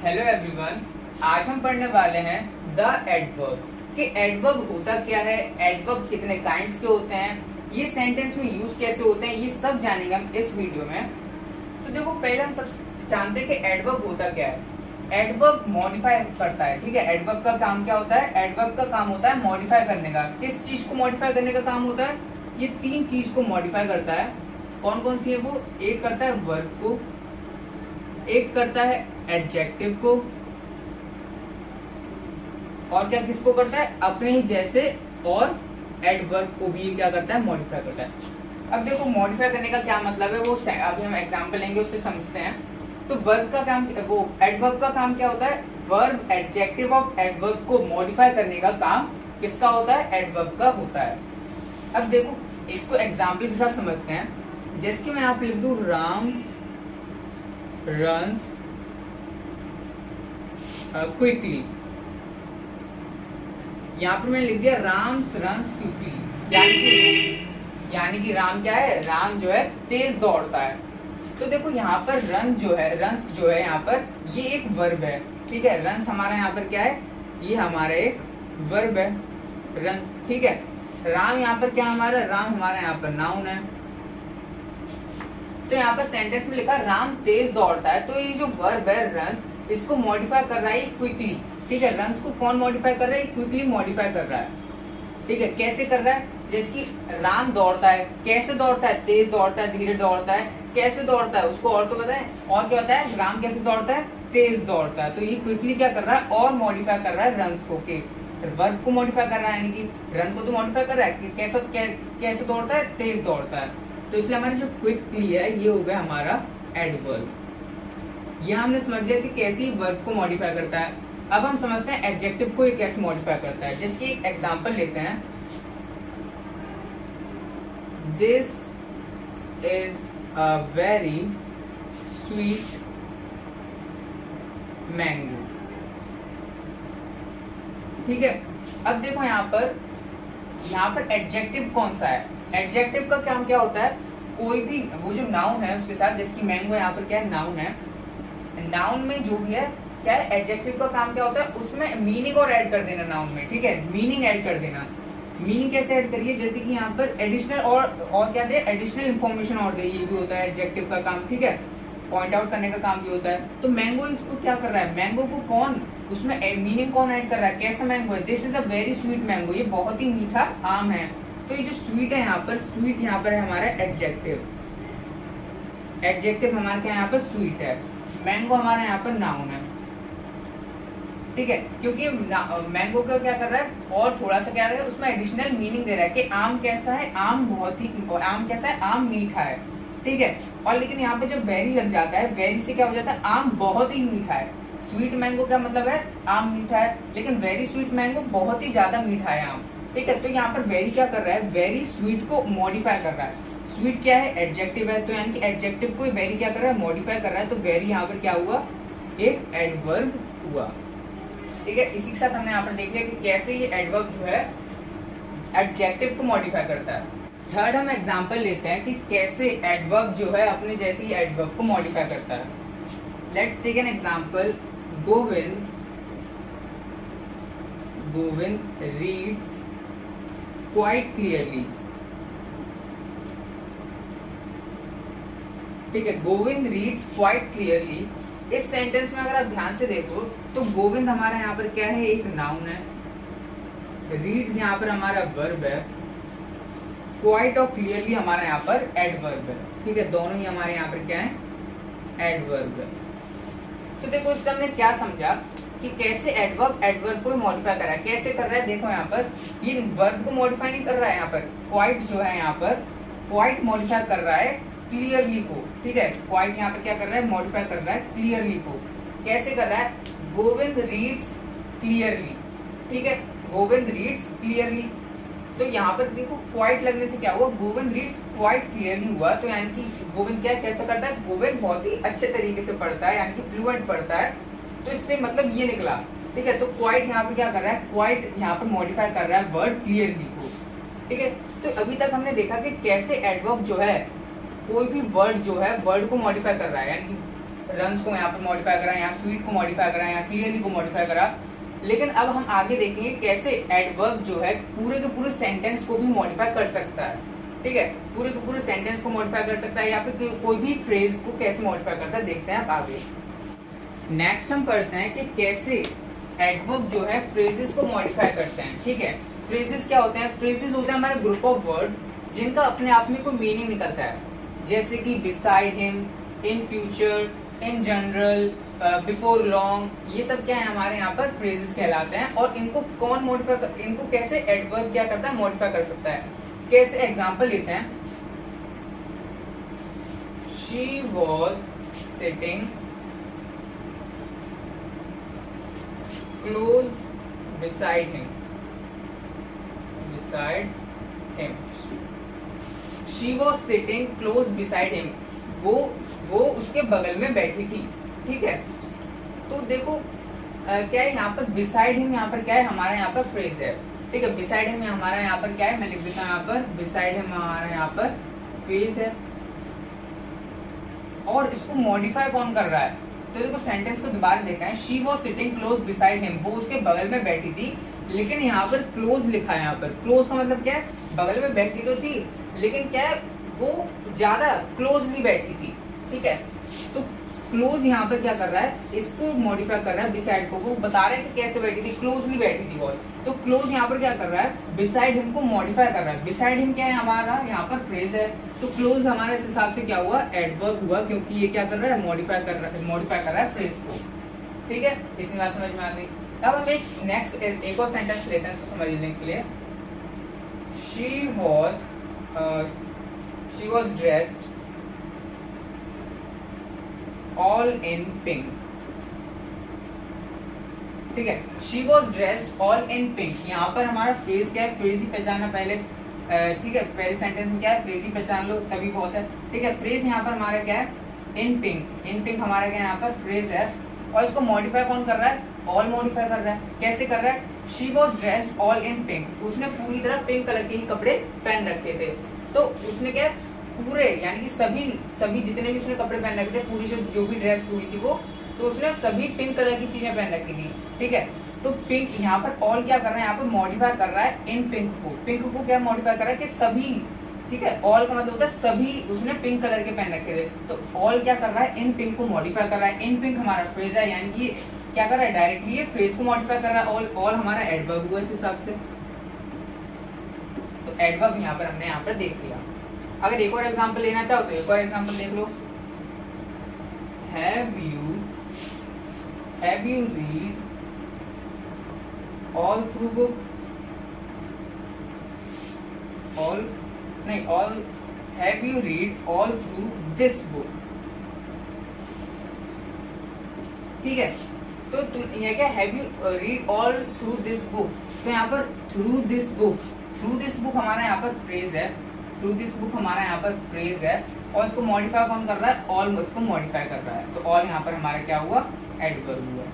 Hello everyone, आज हम पढ़ने वाले हैं द एडवर्ब कि एडवर्ब होता क्या है, एडवर्ब कितने काइंड्स के होते हैं, ये सेंटेंस में यूज कैसे होते हैं, ये सब जानेंगे हम इस वीडियो में। तो देखो, पहले हम सब जानते हैं कि एडवर्ब होता क्या है। एडवर्ब मॉडिफाई करता है, ठीक है। एडवर्ब का काम क्या होता है? एडवर्ब का काम होता है मॉडिफाई करने का। किस चीज को मॉडिफाई करने का काम होता है? ये तीन चीज को मॉडिफाई करता है। कौन कौन सी है वो? एक करता है वर्ब को, एक करता है एडजेक्टिव को, और क्या किसको करता है? अपने ही जैसे और एडवर्ब को भी क्या करता है? मॉडिफाई करता है। अब देखो, मॉडिफाई करने का क्या मतलब है वो अभी हम एग्जांपल लेंगे, उससे समझते हैं। तो वर्ब का काम, वो एडवर्ब का काम क्या होता है? वर्ब एडजेक्टिव और एडवर्ब को मॉडिफाई करने का काम किसका होता है? एडवर्ब का होता है। अब देखो, इसको एग्जाम्पल के साथ समझते हैं। जैसे कि मैं यहाँ पे लिख दूं राम्स रन्स क्विकली। यहाँ पर मैंने लिख दिया राम्स रन्स क्विकली, यानी कि राम क्या है? राम जो है तेज दौड़ता है। तो देखो, यहाँ पर रन जो है, रन्स जो है यहाँ पर, ये एक वर्ब है, ठीक है। रन्स हमारा यहाँ पर क्या है? ये हमारा एक वर्ब है, रन्स, ठीक है। राम यहाँ पर क्या हमारा? राम हमारा यहाँ पर नाउन है। तो यहाँ पर सेंटेंस में लिखा राम तेज दौड़ता है, तो ये जो वर्ब है रन्स, इसको मॉडिफाई कर रहा है क्विकली, ठीक है। रन्स को कौन मॉडिफाई कर रहा है? क्विकली मॉडिफाई कर रहा है, ठीक है। कैसे कर रहा है? जैसे कि राम दौड़ता है, कैसे दौड़ता है? तेज दौड़ता है, धीरे दौड़ता है, कैसे दौड़ता है उसको और तो बताएं। और क्या होता है? राम कैसे दौड़ता है? तेज दौड़ता है। तो ये क्विकली क्या कर रहा है? और मॉडिफाई कर रहा है रन्स को, के वर्ब को मॉडिफाई कर रहा है, यानी कि रन को तो मॉडिफाई कर रहा है। कैसे दौड़ता है? तेज दौड़ता है। तो इसलिए हमारी जो क्विकली है, ये हो गया हमारा एडवर्ब। ये हमने समझ लिया कि कैसे वर्ब को मॉडिफाई करता है। अब हम समझते हैं एडजेक्टिव को ये कैसे मॉडिफाई करता है। जैसे कि एक एग्जांपल लेते हैं, this is a very sweet mango, ठीक है। अब देखो, यहाँ पर एडजेक्टिव कौन सा है? एडजेक्टिव का काम क्या होता है? कोई भी वो जो नाउन है उसके साथ, जैसे कि मैंगो यहाँ पर क्या है? नाउन है। नाउन में जो भी है क्या है? एडजेक्टिव का काम क्या होता है? उसमें मीनिंग और ऐड कर देना नाउन में, ठीक है। मीनिंग ऐड कर देना। मीनिंग कैसे ऐड करिए? जैसे कि यहाँ पर एडिशनल और क्या दे? एडिशनल इंफॉर्मेशन और दे, ये भी होता है एडजेक्टिव का काम, ठीक है। पॉइंट आउट करने का काम भी होता है। तो मैंगो इसको क्या कर रहा है? मैंगो को कौन, उसमें मीनिंग कौन ऐड कर रहा है? कैसा मैंगो है? This is a very sweet mango, ये बहुत ही मीठा आम है। तो ये जो स्वीट है यहाँ पर, स्वीट यहाँ पर है हमारा एडजेक्टिव। एडजेक्टिव हमारे क्या यहाँ पर? स्वीट है। मैंगो हमारा यहाँ पर नाउन है, ठीक है। क्योंकि मैंगो का क्या कर रहा है? और थोड़ा सा क्या रहा है? उसमें एडिशनल मीनिंग दे रहा है कि आम कैसा है? आम कैसा है? आम मीठा है, ठीक है। और लेकिन यहाँ पे जब वेरी लग जाता है, वेरी से क्या हो जाता है? आम बहुत ही मीठा है। स्वीट मैंगो का मतलब है आम मीठा है, लेकिन वेरी स्वीट मैंगो बहुत ही ज्यादा मीठा है आम, ठीक है। तो यहाँ पर वेरी क्या कर रहा है? वेरी स्वीट को मॉडिफाई कर रहा है। स्वीट क्या है? एडजेक्टिव है, तो यानी कि एडजेक्टिव को वेरी क्या कर रहा है? मॉडिफाई कर रहा है। तो वेरी यहाँ पर क्या हुआ? एक एडवर्ब हुआ, ठीक है। इसी के साथ हमने यहाँ पर देख लिया कि कैसे ये एडवर्ब जो है एडजेक्टिव को मॉडिफाई करता है। थर्ड हम एग्जांपल लेते हैं कि कैसे एडवर्ब जो है अपने जैसे ही एडवर्ब को मॉडिफाई करता है। Let's take an example. Govind reads quite clearly, ठीक है। Govind reads quite clearly. इस सेंटेंस में अगर आप ध्यान से देखो तो गोविंद हमारा यहाँ पर क्या है? एक नाउन है। रीड्स यहाँ पर हमारा वर्ब है। क्वाइट और क्लियरली हमारा यहाँ पर एडवर्ब है, ठीक है। दोनों ही हमारे यहाँ पर क्या है? एडवर्ब है। तो देखो, इससे हमने क्या समझा कि कैसे एडवर्ब को मॉडिफाई कर रहा है। कैसे कर रहा है? देखो, यहाँ पर ये वर्ब को मॉडिफाई नहीं कर रहा है। यहाँ पर क्वाइट जो है, यहाँ पर क्वाइट मॉडिफाई कर रहा है क्लियरली को, ठीक है। क्वाइट यहाँ पर क्या कर रहा है? मॉडिफाई कर रहा है क्लियरली को। कैसे कर रहा है? गोविंद रीड्स क्लियरली, ठीक है। Govind reads clearly. तो यहाँ पर देखो, क्वाइट लगने से क्या हुआ? गोविंद रीड्स क्वाइट क्लियरली हुआ। तो यानी कि गोविंद क्या कैसा करता है? गोविंद बहुत ही अच्छे तरीके से पढ़ता है, यानी कि फ्लुएंट पढ़ता है। तो इससे मतलब ये निकला, ठीक है। तो क्वाइट यहाँ पर क्या कर रहा है? क्वाइट यहाँ पर मॉडिफाई कर रहा है वर्ड क्लियरली को, ठीक है। तो अभी तक हमने देखा कि कैसे एडवर्ब जो है कोई भी वर्ड जो है वर्ड को मॉडिफाई कर रहा है, यानी कि रन्स को यहाँ पर मॉडिफाई करा, यहाँ स्वीट को मॉडिफाई करा, यहाँ क्लियरली को मॉडिफाई करा। लेकिन अब हम आगे देखेंगे कैसे एडवर्ब जो है पूरे के पूरे सेंटेंस को भी मॉडिफाई कर सकता है। ठीक है, पूरे के पूरे सेंटेंस को मॉडिफाई कर सकता है या फिर कोई भी फ्रेज को कैसे मॉडिफाई करता है, देखते हैं आप आगे। नेक्स्ट हम पढ़ते हैं कि कैसे एडवर्ब जो है फ्रेजेस को मॉडिफाई करते हैं। ठीक है, फ्रेजेस क्या होते हैं? फ्रेजेस होते हैं हमारे ग्रुप ऑफ वर्ड जिनका अपने आप में कोई मीनिंग निकलता है, जैसे कि beside him, in future, in general, before long, ये सब क्या है हमारे यहाँ पर फ्रेजेस कहलाते हैं। और इनको कौन मॉडिफाई, इनको कैसे एडवर्ब क्या करता है, मॉडिफाई कर सकता है। कैसे? एग्जांपल लेते हैं, she was sitting close beside him, beside him, she was sitting close beside him, वो उसके बगल में बैठी थी। ठीक है, तो देखो क्या है यहाँ पर बिसाइड हिम, यहाँ पर क्या है हमारा यहाँ पर फ्रेज है। ठीक है, बिसाइड हिम हमारा यहाँ पर क्या है, मैं लिख देता हूँ यहाँ पर बिसाइड हिम हमारा यहाँ पर फ्रेज है। और इसको मॉडिफाई कौन कर रहा है? तो देखो सेंटेंस को दोबारा देखा है, she was sitting close beside him, वो उसके बगल में बैठी थी, लेकिन यहाँ पर क्लोज लिखा है। यहाँ पर क्लोज का मतलब क्या है? बगल में बैठी तो थी, लेकिन क्या है वो ज्यादा क्लोजली बैठी थी। ठीक है, तो क्लोज यहाँ पर क्या कर रहा है, इसको मॉडिफाई कर रहा है बिसाइड को, वो बता रहा है कि कैसे बैठी थी, क्लोजली बैठी थी बहुत। तो क्लोज यहाँ पर क्या कर रहा है, बिसाइड हिम को मॉडिफाई कर रहा है। बिसाइड हिम क्या है हमारा यहाँ पर फ्रेज है, तो क्लोज हमारे इस हिसाब से क्या हुआ, एडवर्ब हुआ, क्योंकि ये क्या कर रहा है, मॉडिफाई कर रहा है फ्रेज को। ठीक है, इतनी बात समझ में आ गई। अब हम एक नेक्स्ट एक और सेंटेंस लेते हैं इसको समझने के लिए। She was dressed all in pink. ठीक है, she was dressed all in pink, यहाँ पर हमारा फ्रेज क्या है, फ्रेज ही पहचाना पहले। ठीक है, पहले सेंटेंस में क्या है, फ्रेज ही पहचान लो तभी बहुत है। ठीक है, फ्रेज यहाँ पर हमारा क्या है, इन पिंक, इन पिंक हमारा क्या यहाँ पर फ्रेज है। और इसको मॉडिफाई कौन कर रहा है, ऑल मॉडिफाई कर रहा है। कैसे कर रहा है, she was dressed all in pink, उसने पूरी तरह पिंक कलर के ही कपड़े पहन रखे थे। तो उसने क्या पूरे यानी कि सभी जितने भी उसने कपड़े पहन रखे थे, पूरी जो भी ड्रेस हुई थी वो, तो उसने सभी पिंक कलर की चीजें पहन रखी थी। ठीक है, तो पिंक यहाँ पर ऑल क्या कर रहा है, यहाँ पर मॉडिफाई कर रहा है इन पिंक को। पिंक को क्या मॉडिफाई कर रहा है कि सभी। ठीक है, ऑल का मतलब होता है सभी उसने पिंक कलर के पहन रखे थे, तो ऑल क्या कर रहा है, इन पिंक को मॉडिफाई कर रहा है। इन पिंक हमारा फ्रेज है, यानी कि क्या कर रहा है, डायरेक्टली ये फ्रेज को मॉडिफाई कर रहा है। ऑल हमारा एडवर्ब हुआ इस हिसाब से। तो एडवर्ब यहाँ पर हमने यहाँ पर देख लिया। अगर एक और एग्जांपल लेना चाहो तो एक और एग्जांपल देख लो। Have you read all through book, have you read all through this book. ठीक है, तो तुम यह क्या, have you read all through this book, तो यहाँ पर थ्रू दिस बुक हमारा यहाँ पर फ्रेज है। थ्रू दिस बुक हमारा यहाँ पर फ्रेज है, और इसको मॉडिफाई कौन कर रहा है, ऑल इसको मॉडिफाई कर रहा है। तो ऑल यहाँ पर हमारा क्या हुआ, एडवर्ब हुआ।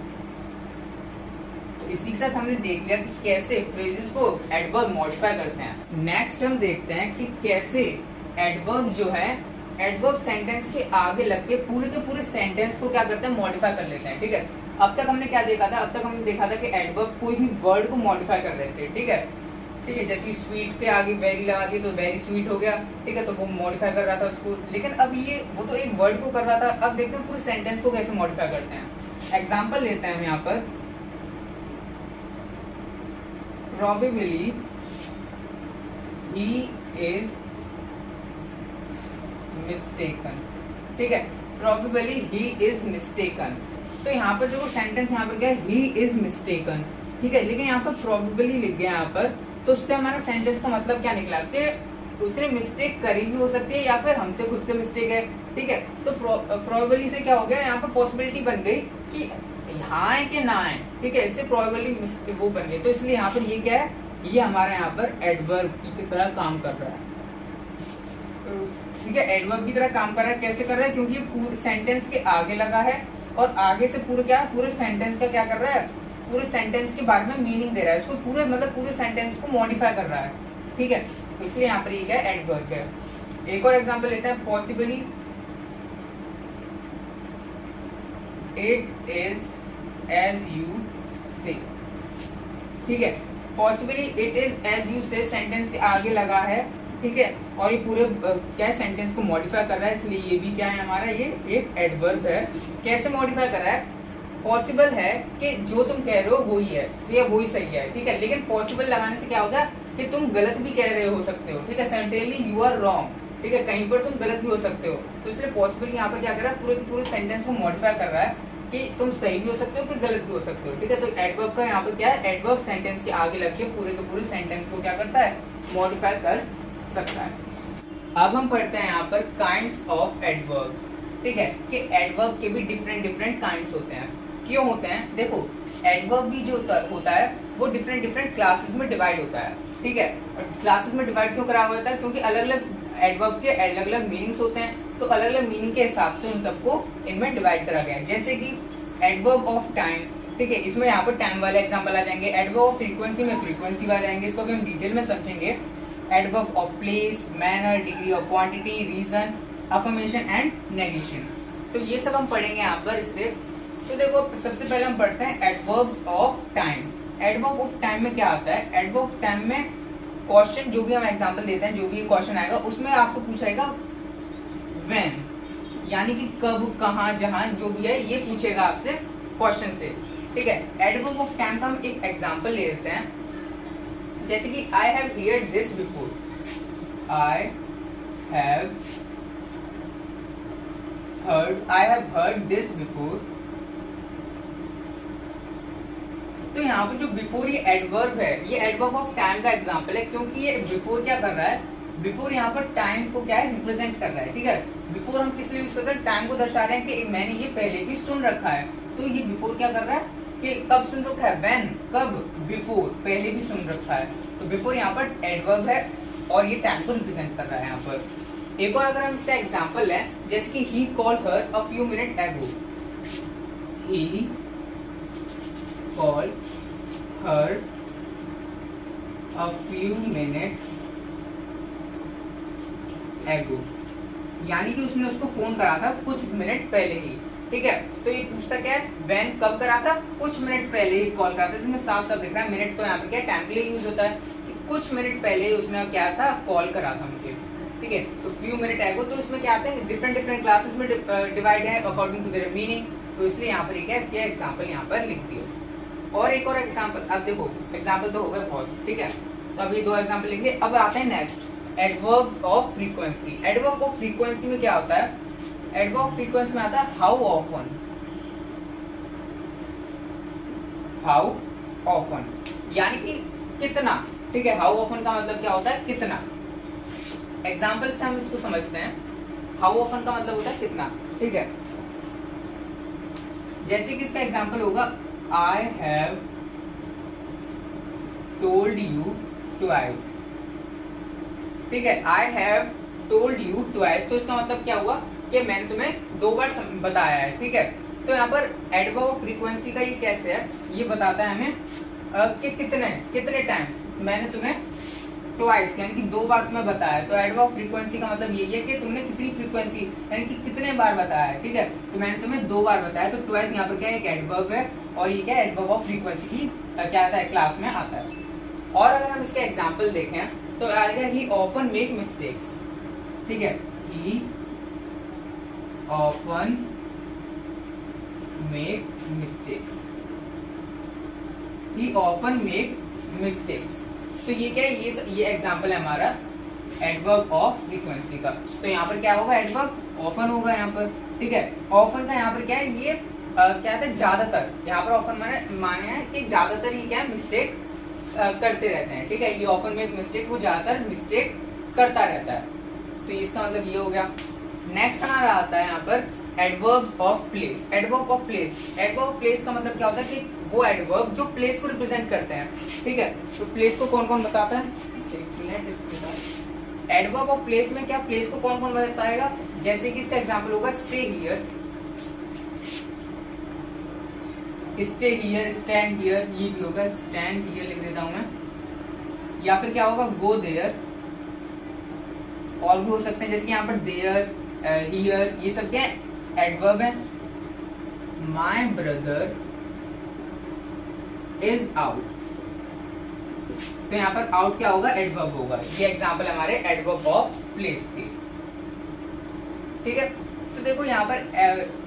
तो इसी के साथ हमने देख लिया कि कैसे फ्रेजेस को एडवर्ब मॉडिफाई करते हैं। नेक्स्ट हम देखते हैं कि कैसे एडवर्ब जो है, एडवर्ब सेंटेंस के आगे लग के पूरे सेंटेंस को क्या करते हैं, मॉडिफाई कर लेते हैं। ठीक है, अब तक हमने क्या देखा था, अब तक हमने देखा था कि एडवर्ब कोई भी वर्ड को मॉडिफाई कर रहे थे। ठीक है, जैसे स्वीट के आगे वेरी लगा दी तो वेरी स्वीट हो गया। ठीक है, तो वो मॉडिफाई कर रहा था उसको, लेकिन अब ये वो तो एक वर्ड को कर रहा था। अब देखते हैं पूरे सेंटेंस को कैसे मॉडिफाई करते हैं। एग्जाम्पल लेते हैं हम यहाँ पर, probably he is mistaken। ठीक है, probably he is mistaken, तो यहाँ पर देखो सेंटेंस यहाँ पर क्या है, he is mistaken। ठीक है, लेकिन यहाँ पर probably लिख गया यहाँ पर, तो उससे हमारा सेंटेंस का मतलब क्या निकला कि उसने मिस्टेक करी भी हो सकती है या फिर हमसे खुद से मिस्टेक है। ठीक है, तो probably से क्या हो गया, यहाँ पर पॉसिबिलिटी बन गई कि हाँ है कि ना है। ठीक है, इससे प्रोबेबली वो बन गई, तो इसलिए यहाँ पर ये क्या है, ये हमारे यहाँ पर एडवर्ब की तरह काम कर रहा है। ठीक है, एडवर्ब की तरह काम कर रहा है। कैसे कर रहा है, क्योंकि ये पूरे सेंटेंस के आगे लगा है, और आगे से पूरे सेंटेंस का क्या कर रहा है, पूरे सेंटेंस के बारे में मीनिंग दे रहा है, इसको पूरे सेंटेंस को मॉडिफाई कर रहा है। ठीक है, तो इसलिए यहाँ पर ये क्या है, एडवर्ब है। एक और एग्जाम्पल लेते हैं, it is as you say, ठीक है। Possibly it is as you say sentence के आगे लगा है, ठीक है, और ये पूरे क्या है सेंटेंस को मॉडिफाई कर रहा है, इसलिए ये भी क्या है हमारा, ये एक एडवर्ब है। कैसे मॉडिफाई कर रहा है? पॉसिबल है कि जो तुम कह रहे हो वही है, ये वही सही है, ठीक है, लेकिन पॉसिबल लगाने से क्या होता है कि तुम गलत भी कह रहे हो सकते हो, ठीक है, सर्टेनली यू आर रॉन्ग, ठीक है, कहीं पर तुम गलत भी हो सकते हो। तो इसलिए पॉसिबल यहाँ पर क्या कर रहा है, पूरे सेंटेंस को मॉडिफाई कर रहा है कि तुम सही भी हो सकते हो, फिर गलत भी हो सकते हो, ठीक है। तो एडवर्ब का यहाँ पर क्या है, एडवर्ब सेंटेंस के आगे लग के पूरे के पूरे सेंटेंस को क्या करता है, मॉडिफाई कर सकता है। अब हम पढ़ते हैं यहाँ पर काइंड्स ऑफ एडवर्ब्स, ठीक है, कि एडवर्ब के भी डिफरेंट काइंड्स होते हैं। क्यों होते हैं? देखो, एडवर्ब भी जो होता है वो डिफरेंट क्लासेस में डिवाइड होता है, ठीक है। और क्लासेस में डिवाइड क्यों करा हुआ होता है? क्योंकि अलग अलग एडवर्ब के अलग अलग मीनिंग्स होते हैं, तो अलग अलग मीनिंग के हिसाब से उन सबको इनमें डिवाइड करा गया है। जैसे कि एडवर्ब ऑफ टाइम, ठीक है, इसमें यहाँ पर टाइम वाले एग्जांपल आ जाएंगे। एडवर्ब ऑफ फ्रीक्वेंसी में फ्रीक्वेंसी वाले आएंगे, इसको भी हम डिटेल में समझेंगे। Adverb of place, manner, degree of quantity, reason, affirmation and negation, तो ये सब हम पढ़ेंगे यहाँ पर इससे। तो देखो, सबसे पहले हम पढ़ते हैं adverbs of time. Adverb of time में क्या आता है? एडवर्ब ऑफ टाइम में क्वेश्चन जो भी हम एग्जांपल देते हैं, जो भी क्वेश्चन आएगा उसमें आपसे पूछेगा व्हेन, यानी कि कब, कहाँ, जहां, जो भी है ये पूछेगा आपसे क्वेश्चन से, ठीक है। एडवर्ब ऑफ टाइम का हम एक एग्जांपल ले लेते हैं, जैसे कि I have heard this before, I have heard this before. तो यहाँ पर जो बिफोर ये एडवर्ब है, ये एडवर्ब ऑफ टाइम का एग्जांपल है, क्योंकि ये बिफोर क्या कर रहा है, बिफोर यहाँ पर टाइम को क्या है, रिप्रेजेंट कर रहा है, ठीक है। बिफोर हम किस लिए यूज करते हैं? टाइम को दर्शा रहे हैं कि मैंने ये पहले भी सुन रखा है, तो ये बिफोर क्या कर रहा है कि कब सुन रखा है, व्हेन, कब, बिफोर, पहले भी सुन रखा है। तो बिफोर यहाँ पर एडवर्ब है और ये टाइम को रिप्रेजेंट कर रहा है यहाँ पर। एक और अगर हम इसका एग्जाम्पल है, जैसे कि he called her a few minute एगो, ही called her a few minutes ago, यानी कि उसने उसको फोन करा था कुछ मिनट पहले ही, ठीक है। तो ये पूछता क्या है, व्हेन, कब करा था, कुछ मिनट पहले ही कॉल करा था। इसमें साफ साफ दिख रहा है मिनट, तो यहाँ पे क्या टाइम के लिए यूज होता है कि कुछ मिनट पहले ही उसने क्या था, कॉल करा था मुझे, ठीक है। तो फ्यू मिनट एगो, तो इसमें क्या आते हैं, डिफरेंट क्लासेस में डिवाइड है अकॉर्डिंग टू देयर मीनिंग, तो इसलिए यहाँ पर क्या इसके एग्जाम्पल यहाँ पर लिख दिए। और एक और एग्जांपल, अब देखो एग्जांपल तो हो गए बहुत, ठीक है, तो अभी 2 एग्जांपल लिख लिए। अब आते हैं next, adverbs of frequency. Adverb of frequency में क्या होता है? एडवर्ब ऑफ फ्रीक्वेंसी में आता है हाउ ऑफन, हाउ ऑफन, यानी कि कितना, ठीक है। हाउ ऑफन का मतलब क्या होता है, कितना। एग्जांपल से हम इसको समझते हैं। हाउ ऑफन का मतलब होता है कितना, ठीक है। जैसे कि इसका एग्जांपल होगा, I have told you twice, ठीक है। I have told you twice, तो इसका मतलब क्या हुआ कि मैंने तुम्हें 2 बार बताया है, ठीक है। तो यहाँ पर एडवर्ब ऑफ फ्रीक्वेंसी का ये कैसे है, ये बताता है हमें कि कितने टाइम्स मैंने तुम्हें ट्वाइस, यानी कि 2 बार तुम्हें बताया। तो एडवर्ब ऑफ फ्रीक्वेंसी का मतलब यही है कि तुमने कितनी फ्रीक्वेंसी, यानी कि कितने बार बताया है, ठीक है। तो मैंने तुम्हें 2 बार बताया, तो ट्वाइस यहाँ पर क्या है, एक एडवर्ब है, और ये क्या एडवर्ब ऑफ फ्रीक्वेंसी की क्या आता है, क्लास में आता है। और अगर हम इसका एग्जांपल देखें तो आएगा ही ऑफन मेक मिस्टेक्स, ठीक है। ही ऑफन मेक मिस्टेक्स, ही ऑफन मेक मिस्टेक्स। तो ये क्या है, ये एग्जांपल है हमारा एडवर्ब ऑफ फ्रीक्वेंसी का। तो यहाँ पर क्या होगा, एडवर्ब ऑफन होगा यहाँ पर, ठीक है। ऑफन का यहाँ पर क्या है, ये क्या है, ज्यादातर। यहाँ पर ऑफन माने है कि ज्यादातर ये क्या है, मिस्टेक करते रहते हैं, ठीक है। ये ऑफन मेक मिस्टेक, वो ज्यादातर मिस्टेक करता रहता है, तो इसका मतलब ये हो गया। नेक्स्ट हमारा आता है यहाँ पर adverb of place. Adverb of place, adverb of place का मतलब क्या होता है कि वो एडवर्ब जो प्लेस को रिप्रेजेंट करते हैं, ठीक है। तो प्लेस को कौन कौन बताता है, एक मिनट इसके साथ। एडवर्ब ऑफ प्लेस में क्या, प्लेस को कौन कौन बताएगा, जैसे कि इसका एग्जांपल होगा stay here, stay here, stand here, ये भी होगा स्टैंड हियर लिख देता हूं मैं, या फिर क्या होगा गो देयर, और भी हो सकते हैं जैसे यहाँ पर देयर, हियर, ये सब क्या एडवर्ब है। My brother is out. तो यहाँ पर आउट क्या होगा, एडवर्ब होगा। ये एग्जाम्पल हमारे एडवर्ब ऑफ प्लेस के, ठीक है। तो देखो यहाँ पर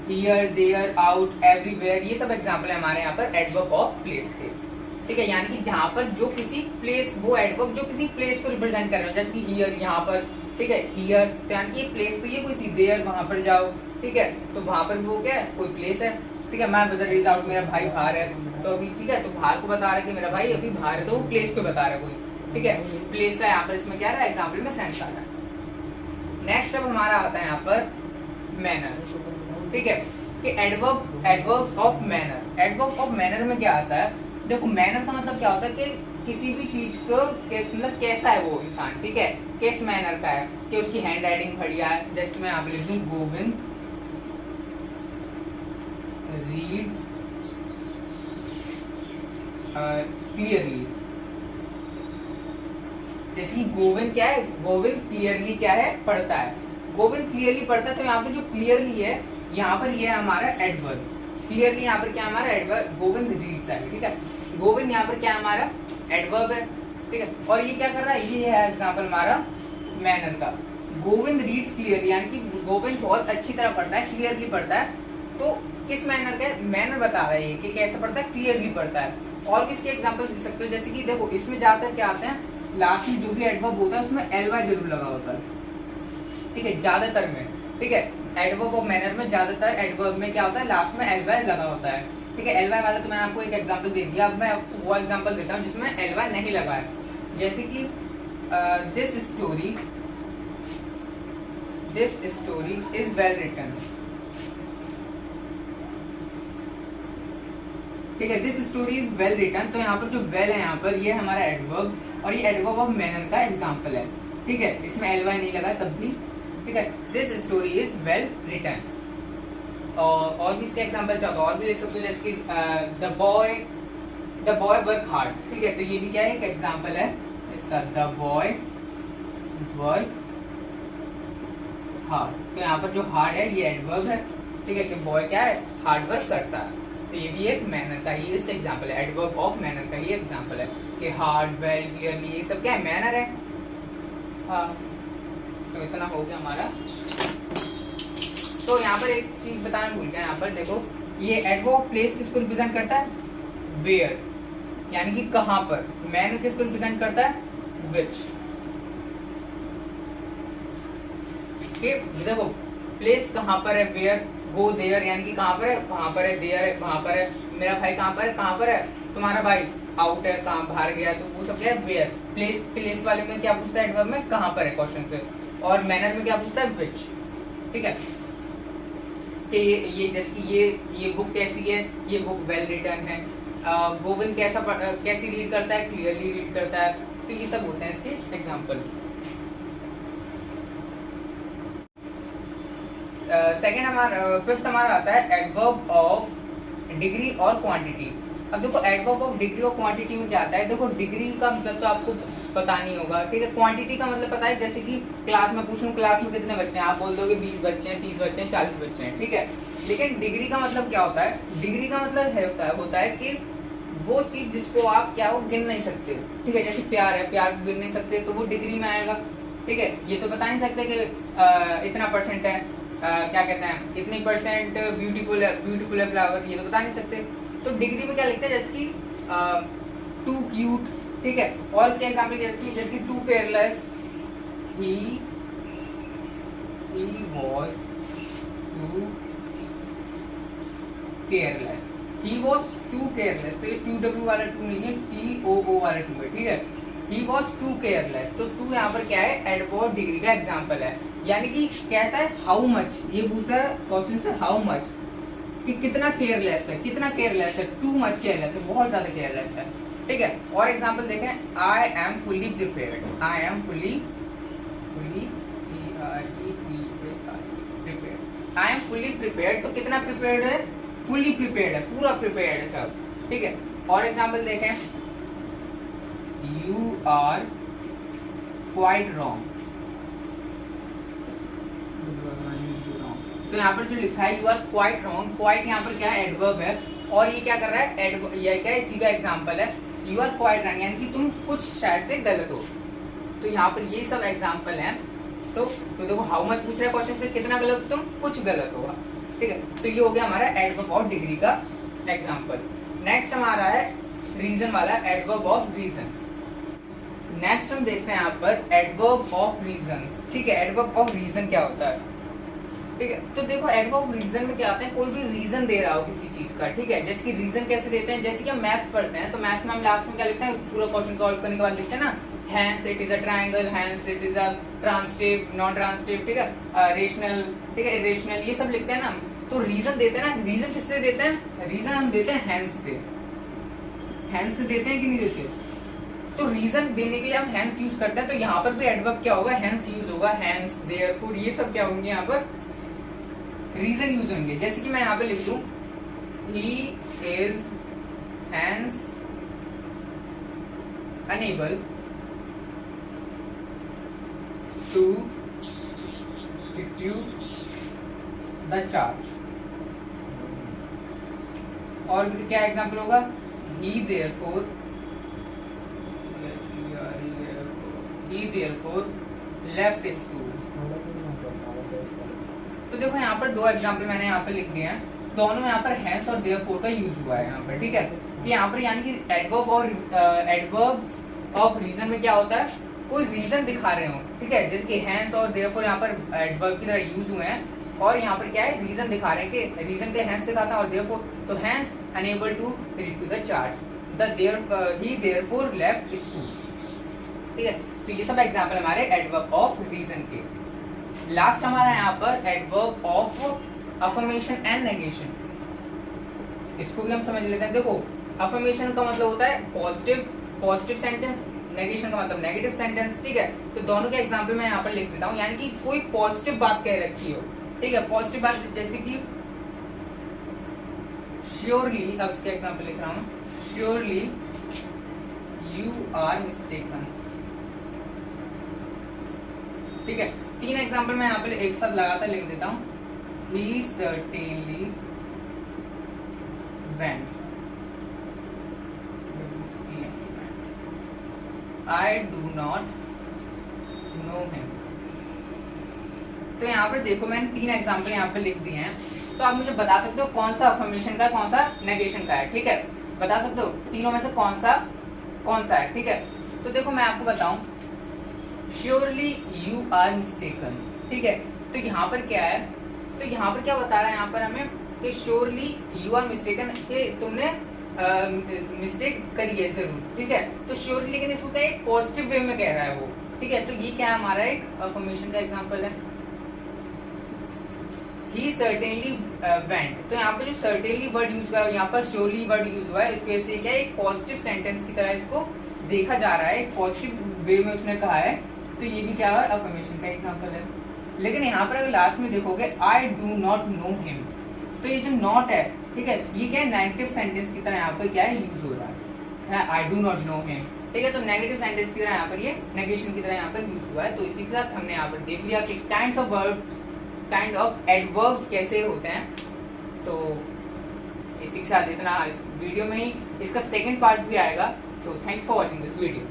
हियर, देयर, आउट, एवरीवेयर, ये सब एग्जाम्पल है हमारे यहाँ पर एडवर्ब ऑफ प्लेस के, ठीक है। यानी कि जहाँ पर जो किसी प्लेस, वो एडवर्ब जो किसी प्लेस को रिप्रेजेंट कर रहे हो, जैसे कि हियर यहाँ पर, ठीक है, हियर तो यानी कि ये प्लेस, तो ये कोई सी देयर वहां पर जाओ, ठीक है, तो वहां पर वो क्या है, कोई प्लेस है, ठीक है। माय ब्रदर इज आउट, मेरा भाई बाहर है, तो अभी ठीक है, तो बाहर को बता रहा है कि मेरा भाई अभी बाहर है, तो वो प्लेस को बता रहा है कोई, ठीक है। प्लेस का यहाँ पर इसमें क्या रहा है, एग्जाम्पल में सेंस आ रहा है। नेक्स्ट अब हमारा आता है यहाँ पर मैनर, ठीक है, कि adverbs of manner. Adverb of manner में क्या आता है, देखो मैनर का मतलब क्या होता है कि किसी भी चीज को मतलब कैसा है वो इंसान, ठीक है, किस मैनर का है, कि उसकी हैंड राइटिंग बढ़िया है। जैसे मैं यहाँ पे लिख दूं, गोविंद रीड्स क्लियरली। जैसे कि गोविंद क्या है, गोविंद क्लियरली क्या है, पढ़ता है। गोविंद क्लियरली पढ़ता है, तो यहाँ पे जो क्लियरली है, यहाँ पर ये है हमारा एडवर्ब। क्लियरली यहाँ पर क्या है हमारा एडवर्ब, गोविंद रीड्स है, ठीक है। गोविंद यहाँ पर क्या है हमारा एडवर्ब है, ठीक है। और ये क्या कर रहा है, ये है एग्जांपल हमारा मैनर का। गोविंद रीड्स क्लियरली, यानी कि गोविंद बहुत अच्छी तरह पढ़ता है, क्लियरली पढ़ता है। तो किस मैनर का, मैनर बता रहा है कि कैसे पढ़ता है, क्लियरली पढ़ता है। और किसके एग्जांपल दे सकते हो, जैसे कि देखो इसमें ज्यादातर क्या आता है, लास्ट में जो भी एडवर्ब होता है उसमें एलवाई जरूर लगा होता है, ठीक है, ज्यादातर में, ठीक है। एडवर्ब ऑफ मैनर में ज्यादातर एडवर्ब में क्या होता है, लास्ट में एलवाई लगा होता है, ठीक है। एलवाई वाला तो मैंने आपको एक एग्जांपल दे दिया। अब मैं आपको वो एग्जांपल देता हूँ जिसमें एलवाई नहीं लगा है। जैसे कि this story is well written, ठीक है। This story is well written, तो यहाँ पर जो वेल है यहाँ पर ये हमारा एडवर्ब, और ये एडवर्ब ऑफ मैनर का एग्जांपल है, ठीक है। इसमें एलवाई नहीं लगा तब भी, ठीक है। This story is well written. और भी इसके एग्जांपल चाहो तो और भी ले सकते हो, जैसे कि द बॉय वर्क हार्ड, ठीक है। तो ये भी क्या है, एक एग्जांपल है इसका, द बॉय वर्क हार्ड। तो यहाँ पर जो हार्ड है ये एडवर्ब है, ठीक है, कि बॉय क्या है, हार्ड वर्क करता है। तो ये भी एक मैनर का ही इस एग्जांपल है, एडवर्ब ऑफ मैनर का ही एग्जांपल है, कि हार्ड, वेल, क्लियरली, ये सब क्या है, मैनर है। हाँ, तो इतना हो गया हमारा। तो यहाँ पर एक चीज बताना भूल गया, यहाँ पर देखो ये एडवर्ब प्लेस किसको रिप्रेजेंट करता है, वेयर, यानी कि कहां पर। मैनर किसको रिप्रेजेंट करता है, विच, ठीक। देखो प्लेस कहां पर है, वेयर, गो देयर, यानी कि कहां पर है, वहां पर है, देयर है, वहां पर है। मेरा भाई कहां पर है, कहां पर है, तुम्हारा भाई आउट है, कहां बाहर गया, तो वो सब क्या है, वेयर। प्लेस वाले में क्या पूछता है, एडवर्ब में कहां पर है क्वेश्चन से, और मैनर में क्या पूछता है, विच, ठीक है। कि ये जैसे कि ये बुक कैसी है, ये बुक वेल रिटन है। गोविंद कैसी रीड करता है, क्लियरली रीड करता है। तो ये सब होते हैं इसके एग्जांपल। सेकंड हमारा, फिफ्थ हमारा आता है एडवर्ब ऑफ डिग्री और क्वांटिटी। अब देखो एडवर्ब ऑफ डिग्री और क्वांटिटी में क्या आता है, देखो डिग्री का मतलब तो आपको पता नहीं होगा, ठीक है। क्वांटिटी का मतलब पता है, जैसे कि क्लास में पूछूं, क्लास में कितने बच्चे हैं, आप बोल दोगे 20 बच्चे हैं, 30 बच्चे हैं, 40 बच्चे हैं, ठीक है। लेकिन डिग्री का मतलब क्या होता है, डिग्री का मतलब होता है कि वो चीज जिसको आप क्या हो गिन नहीं सकते, ठीक है। जैसे प्यार है, प्यार को गिन नहीं सकते, तो वो डिग्री में आएगा, ठीक है। ये तो बता नहीं सकते कि इतना परसेंट है, क्या कहते हैं, इतनी परसेंट ब्यूटीफुल है फ्लावर, ये तो बता नहीं सकते। तो डिग्री में क्या लिखते हैं, जैसे कि टू क्यूट, ठीक है। और इसके एग्जाम्पल जैसे कि too careless, he was too careless, he was too careless. तो ये टू डब्ल्यू वाला टू नहीं है, TOO वाला टू है, ठीक है। ही वॉज टू केयरलेस, तो टू यहाँ पर क्या है, एडवर्ब डिग्री का एग्जाम्पल है। यानी कि कैसा है, हाउ मच, ये पूछता है क्वेश्चन से, हाउ मच, कि कितना केयरलेस है, कितना केयरलेस है, टू मच केयरलेस है, बहुत ज्यादा केयरलेस है, ठीक है। और एग्जांपल देखें, I am fully prepared, I am fully prepared, तो कितना प्रिपेयर्ड है, फुली प्रिपेयर्ड है, पूरा प्रिपेयर्ड है सब, ठीक है। और एग्जांपल देखें, यू आर क्वाइट रॉन्ग, तो यहाँ पर जो लिखा है you are quite wrong, quite यहाँ पर क्या है, एडवर्ब है, और ये क्या कर रहा है, ये क्या है, इसी का एग्जाम्पल है, यू आर क्वाइट रॉन्ग यानी कि तुम कुछ शायद से गलत हो। तो यहाँ पर ये सब एग्जाम्पल हैं। तो देखो हाउ मच पूछ रहा है क्वेश्चन से, कितना गलत हो तुम, कुछ गलत होगा, ठीक है। तो ये हो गया हमारा एडवर्ब ऑफ डिग्री का एग्जाम्पल। नेक्स्ट हमारा है रीजन वाला, एडवर्ब ऑफ रीजन। नेक्स्ट हम देखते हैं यहाँ पर एडवर्ब ऑफ रीजंस, ठीक है। एडवर्ब ऑफ रीजन क्या होता है, ठीक है। तो देखो एडवर्ब ऑफ रीजन में क्या आता है, कोई भी रीजन दे रहा हो किसी चीज का, ठीक है। जैसे कि रीजन कैसे देते हैं, जैसे कि हम मैथ्स पढ़ते हैं, तो मैथ्स में हम लास्ट में क्या लिखते हैं, पूरा क्वेश्चन सॉल्व करने के बाद लिखते हैं ना, hence it is a triangle, hence it is a transitive, non transitive, ठीक है, रेशनल, ठीक है, इरेशनल, ये सब लिखते हैं ना। तो रीजन देते हैं ना, रीजन किससे देते हैं, रीजन हम देते हैं hence से, hence से देते हैं कि नहीं देते। तो रीजन देने के लिए हम hence यूज करते हैं। तो यहाँ पर भी एडवर्ब क्या होगा, hence यूज होगा, hence, therefore, ये सब क्या होंगे यहाँ पर, रीजन यूज होंगे। जैसे कि मैं यहाँ पे लिख दूं, he is hence unable to refute the charge। और क्या एग्जाम्पल होगा, he therefore left school। तो देखो यहाँ पर दो एग्जाम्पल मैंने यहाँ पर लिख दिए हैं, दोनों में यहाँ पर hence और therefore का यूज हुआ है यहाँ पर, ठीक है। यहाँ पर यानी कि एडवर्ब और एडवर्ब ऑफ रीजन में क्या होता है, कोई रीजन दिखा रहे हो, ठीक है। जैसे कि hence और therefore यहाँ पर एडवर्ब की तरह यूज हुए हैं, और यहाँ पर क्या है, रीजन दिखा रहे हैं कि रीजन के hence दिखाता है और therefore, तो hence unable to refute the charge, he therefore left school, ठीक है। तो ये सब एग्जाम्पल हमारे एडवर्ब ऑफ रीजन के। लास्ट हमारा यहाँ पर adverb of affirmation and negation, इसको भी हम समझ लेते हैं। देखो अफर्मेशन का मतलब होता है पॉजिटिव सेंटेंस, नेगेशन का मतलब नेगेटिव सेंटेंस, ठीक है। तो दोनों के एग्जांपल मैं यहाँ पर लिख देता हूँ, यानी कि कोई पॉजिटिव बात कह रखी हो, ठीक है, पॉजिटिव बात, जैसे कि श्योरली, अब इसके एग्जांपल लिख रहा हूँ, श्योरली यू आर मिस्टेकन, ठीक है। तीन एग्जांपल मैं यहाँ पे एक साथ लगातार लिख देता हूँ, he certainly went, I do not know him। तो यहाँ पर देखो मैंने तीन एग्जाम्पल यहाँ पे लिख दिए हैं, तो आप मुझे बता सकते हो कौन सा अफर्मेशन का कौन सा नेगेशन का है, ठीक है। बता सकते हो तीनों में से कौन सा है, ठीक है। तो देखो मैं आपको बताऊं, श्योरली यू आर मिस्टेकन, ठीक है। तो यहाँ पर क्या है, तो यहाँ पर क्या बता रहा है यहाँ पर हमें कि श्योरली यू आर मिस्टेकन, कि तुमने मिस्टेक करी है जरूर, ठीक है। तो श्योरली, लेकिन इसको क्या एक पॉजिटिव वे में कह रहा है वो, ठीक है। तो ये क्या हमारा एक अफर्मेशन का एग्जांपल है। He certainly went, तो यहाँ पर जो certainly वर्ड यूज हुआ है, यहाँ पर surely वर्ड यूज हुआ है, इस वजह से क्या है, एक पॉजिटिव सेंटेंस की तरह इसको देखा जा रहा है, एक पॉजिटिव वे में उसने कहा है। तो ये भी क्या है, अफर्मेशन का एग्जांपल है। लेकिन यहाँ पर अगर लास्ट में देखोगे, I do not know him, तो ये जो नॉट है, ठीक है, ये क्या है, नेगेटिव सेंटेंस की तरह यहाँ पर क्या है, यूज हो रहा है, I do not know him, ठीक है। तो नेगेटिव सेंटेंस की तरह यहाँ पर ये नेगेशन की तरह यहाँ पर यूज हुआ है। तो इसी के साथ हमने यहाँ पर देख लिया कि काइंड ऑफ एडवर्ब्स कैसे होते हैं। तो इसी के साथ इतना इस वीडियो में ही, इसका सेकंड पार्ट भी आएगा। So thanks for watching this video.